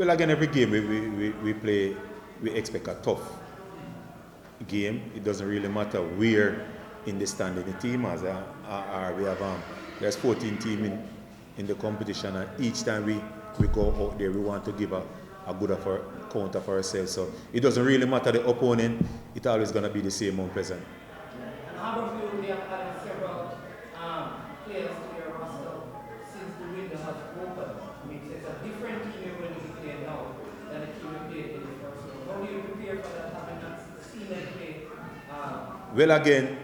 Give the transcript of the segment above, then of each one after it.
Well, again, every game we play, we expect a tough game. It doesn't really matter where in the standing the team has. We have there's 14 teams in the competition, and each time we go out there, we want to give a good counter for ourselves. So it doesn't really matter the opponent. It's always going to be the same Mount Pleasant. And Harbour we have added several players to their roster since the window has opened. I mean, it's a different team you're going to be playing now than the team you played in the first round. How do you prepare for that, having not seen them play? Well, again,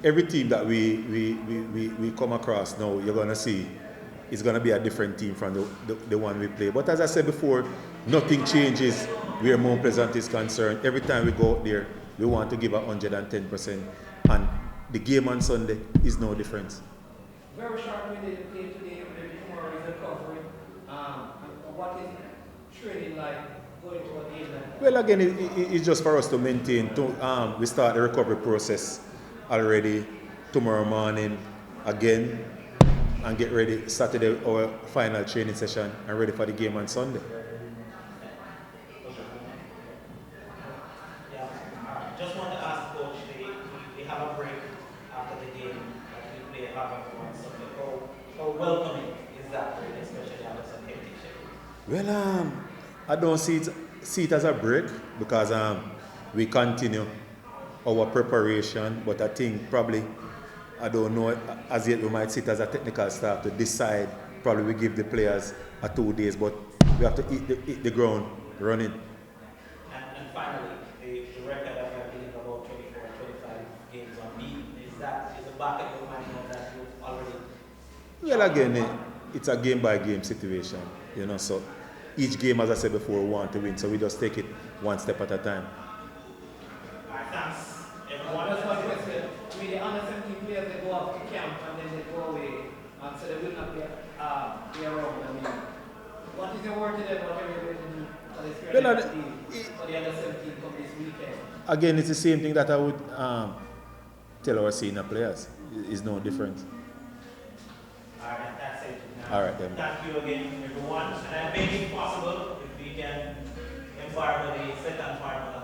every team that we come across now, you're going to see it's going to be a different team from the one we play. But as I said before, nothing changes where Mount Pleasant is concerned. Every time we go out there, we want to give 110%. And the game on Sunday is no difference. Very short window you play today, maybe tomorrow is recovery. What is training like going to a game like that? Well, again, it's just for us to maintain. We start the recovery process already tomorrow morning again, and get ready Saturday, our final training session, and ready for the game on Sunday. Yeah, just want to ask Coach, we have a break after the game that we play Harbour on Sunday. How welcoming is that break, especially after some hectic schedule? Well, I don't see it as a break because we continue our preparation, but I think probably, I don't know, as yet we might sit as a technical staff to decide. Probably we give the players 2 days, but we have to hit the ground running. And finally, the record of I believe about 24, 25 games unbeaten, is the back of your mind now that you've already... Well, again, it's a game-by-game situation, so each game, as I said before, we want to win, so we just take it one step at a time. All right, thanks. Everyone. That's one question. I mean, the under 17 players, they go off to camp and then they go away, so they will not be around. I mean, what is your word to them? What are you going to do for the experience for the under 17 come this weekend? Again, it's the same thing that I would tell our senior players. It's no different. All right, that's it. All right, then. Thank you again, everyone. And I make it possible if we can embark on the second part of the